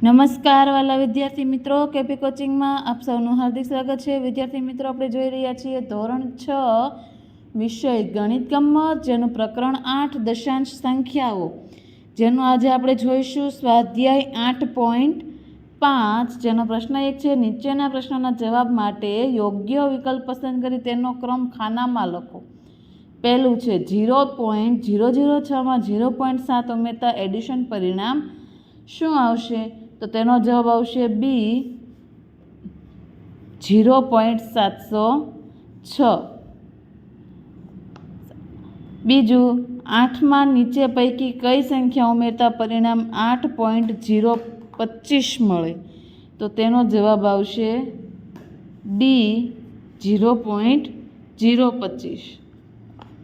નમસ્કાર વાલા વિદ્યાર્થી મિત્રો, કેપી કોચિંગમાં આપ સૌનું હાર્દિક સ્વાગત છે। વિદ્યાર્થી મિત્રો, આપણે જોઈ રહ્યા છીએ ધોરણ 6 વિષય ગણિત ગમ્મત, જેનું પ્રકરણ 8 દશાંશ સંખ્યાઓ, જેનું આજે આપણે જોઈશું સ્વાધ્યાય 8.5, જેનો પ્રશ્ન 1 છે। નીચેના પ્રશ્નોના જવાબ માટે યોગ્ય વિકલ્પ પસંદ કરી તેનો ક્રમ ખાનામાં લખો। પહેલું છે 0.006 માં 0.7 ઉમેરતા એડિશન પરિણામ શું આવશે? તો તેનો જવાબ આવશે બી 0.706। બીજું, 8માં નીચે પૈકી કઈ સંખ્યા ઉમેરતા પરિણામ 8.025 મળે? તો તેનો જવાબ આવશે ડી 0.025।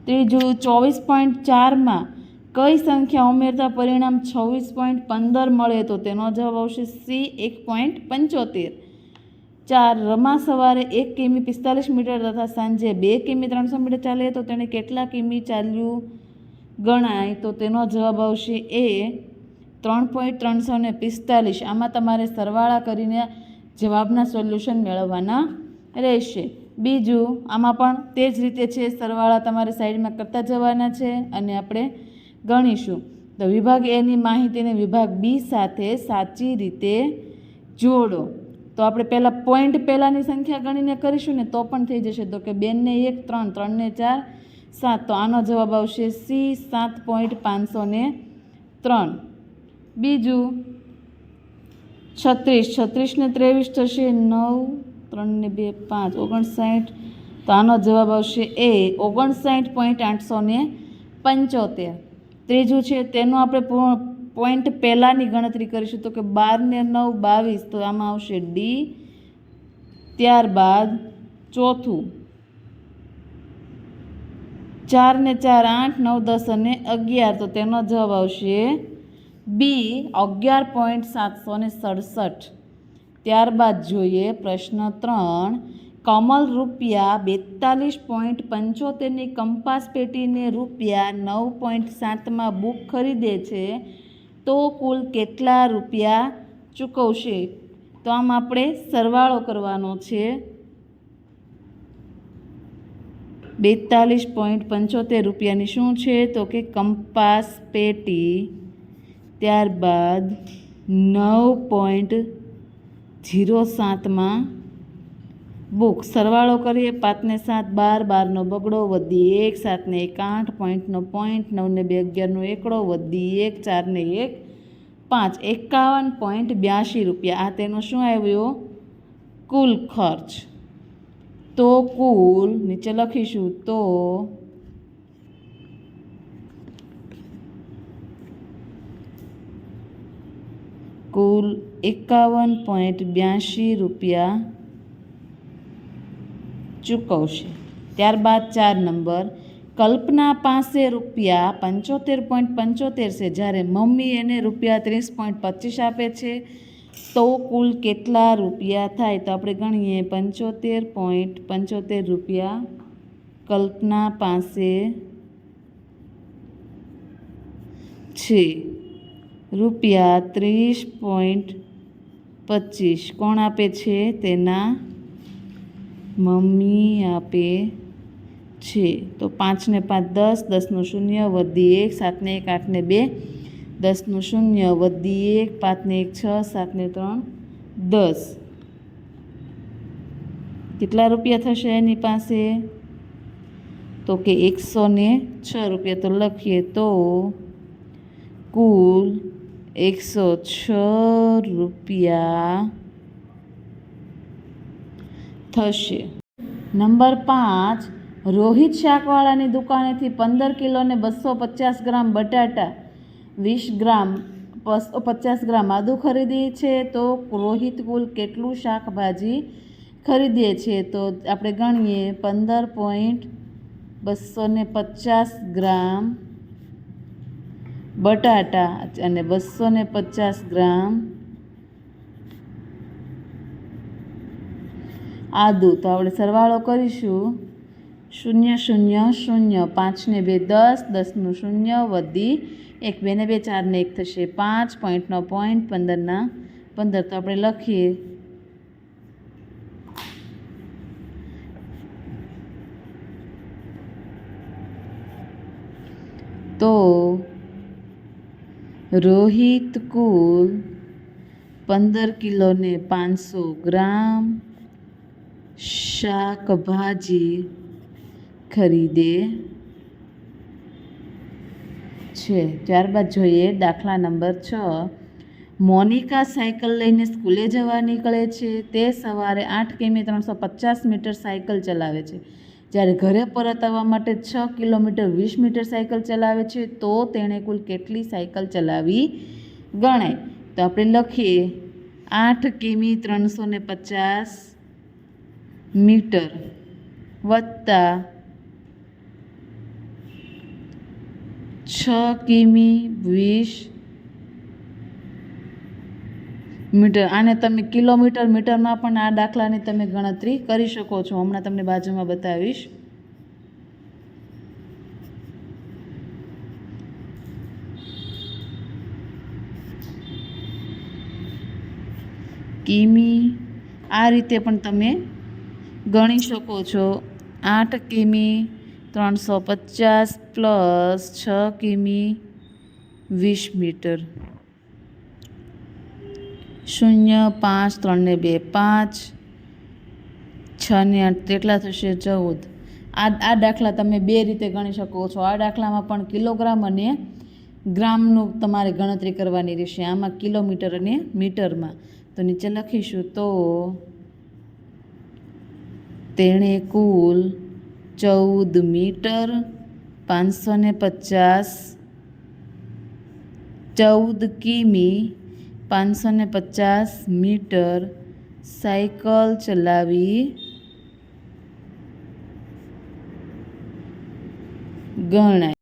ત્રીજું, 24.4માં કઈ સંખ્યા ઉમેરતા પરિણામ 26.15 મળે? તો તેનો જવાબ આવશે સી 1.75। 4, રમા સવારે 1 કિમી 45 મીટર તથા સાંજે 2 કિમી 300 મીટર ચાલે તો તેણે કેટલા કિમી ચાલ્યું ગણાય? તો તેનો જવાબ આવશે એ 3.345। આમાં તમારે સરવાળા કરીને જવાબના સોલ્યુશન મેળવવાના રહેશે। બીજું, આમાં પણ તે જ રીતે છે, સરવાળા તમારે સાઈડમાં કરતા જવાના છે અને આપણે ગણીશું। તો વિભાગ એની માહિતીને વિભાગ બી સાથે સાચી રીતે જોડો। તો આપણે પહેલાં પોઈન્ટ પહેલાંની સંખ્યા ગણીને કરીશું ને તો પણ થઈ જશે। તો કે 2 ને 1 3, 3 ને 4 7, તો આનો જવાબ આવશે સી 7.503। બીજું, 36 ને 23 થશે 9, 3 ને 2 5, 59, તો આનો જવાબ આવશે એ 59.875। ત્રીજું છે, તેનું આપણે પોઈન્ટ પહેલાંની ગણતરી કરીશું। તો કે 12 ને 9 22, તો આમાં આવશે ડી। ત્યારબાદ ચોથું, 4 ને 4 8, 9 10 અને 11, તો તેનો જવાબ આવશે બી 11.767। ત્યારબાદ જોઈએ પ્રશ્ન 3, કમલ રૂપિયા 42.75ની કંપાસ પેટીને રૂપિયા 9.7માં બુક ખરીદે છે તો કુલ કેટલા રૂપિયા ચૂકવશે? તો આમ આપણે સરવાળો કરવાનો છે। 42.75 રૂપિયાની શું છે? તો કે કંપાસ પેટી। ત્યારબાદ 9.07માં બુક, સરવાળો કરીએ 5 ને 7 12, 12નો બગડો વધી 1, 7 ને 1 8, પોઈન્ટનો પોઈન્ટ, 9 ને 2 11નો એકડો વધી 1, 4 ને 1 5, 51.82 રૂપિયા। આ તેનો શું આવ્યો? કુલ ખર્ચ। તો કુલ નીચે લખીશું, તો કુલ 51.82 રૂપિયા ચૂકવશે। ત્યારબાદ 4 નંબર, કલ્પના પાસે રૂપિયા 75.75 છે, જ્યારે મમ્મી એને રૂપિયા 30.25 આપે છે તો કુલ કેટલા રૂપિયા થાય? તો આપણે ગણીએ 75.75 રૂપિયા કલ્પના પાસે છે, રૂપિયા 30.25 કોણ આપે છે? તેના મમ્મી આપે છે। તો 5 ને 5 10, 10નું 0 વધી 1, 7 ને 1 8 ને 2, 10નું 0 વધી 1, 5 ને 1 6, 7 ને 3 10, કેટલા રૂપિયા થશે એની પાસે? તો કે 106 રૂપિયા। તો લખીએ, તો કુલ 106 રૂપિયા થશે। નંબર 5, રોહિત શાકવાળાની દુકાનેથી 15 કિલો ને 250 ગ્રામ બટાટા, 20 ગ્રામ 250 ગ્રામ આદુ ખરીદી છે તો રોહિત કુલ કેટલું શાકભાજી ખરીદે છે? તો આપણે ગણીએ 15.250 ગ્રામ બટાટા અને 250 ગ્રામ આદુ, તો આપણે સરવાળો કરીશું 0 0 0, 5 ને 2 10, 10નું 0 વધી 1, 2 ને 2 4 ને 1 થશે 5, પોઈન્ટનો પોઈન્ટ, 15ના 15 તો આપણે લખીએ. તો રોહિત કુલ 15 કિલો ને 500 ગ્રામ શાકભાજી ખરીદે છે. ત્યારબાદ જોઈએ દાખલા નંબર 6. મોનિકા સાયકલ લઈને સ્કૂલે જવા નીકળે છે. તે સવારે 8 કિમી 350 મીટર સાયકલ ચલાવે છે. જ્યારે ઘરે પરત આવવા માટે 6 કિલોમીટર 20 મીટર સાયકલ ચલાવે છે. તો તેણે કુલ કેટલી સાયકલ ચલાવી ગણાય? તો આપણે લખીએ 8 કિમી 350 મીટર વત્તા 6 કિમી 20 મીટર. આને તમે કિલોમીટર મીટરમાં પણ આ દાખલાની તમે ગણતરી કરી શકો છો. હમણાં તમને બાજુમાં બતાવીશ. કિમી આ રીતે પણ તમે ગણી શકો છો. 8 કિમી 350 પ્લસ 6 કિમી 20 મીટર. 0 5 3 ને 2 5 6 ને 8 કેટલા થશે? 14. આ દાખલા તમે બે રીતે ગણી શકો છો. આ દાખલામાં પણ કિલોગ્રામ અને ગ્રામનું તમારે ગણતરી કરવાની રહેશે. આમાં કિલોમીટર અને મીટરમાં. તો નીચે લખીશું. તો તેણે કુલ 14 મીટર 550 14 કિમી 550 મીટર સાયકલ ચલાવી ગણાય.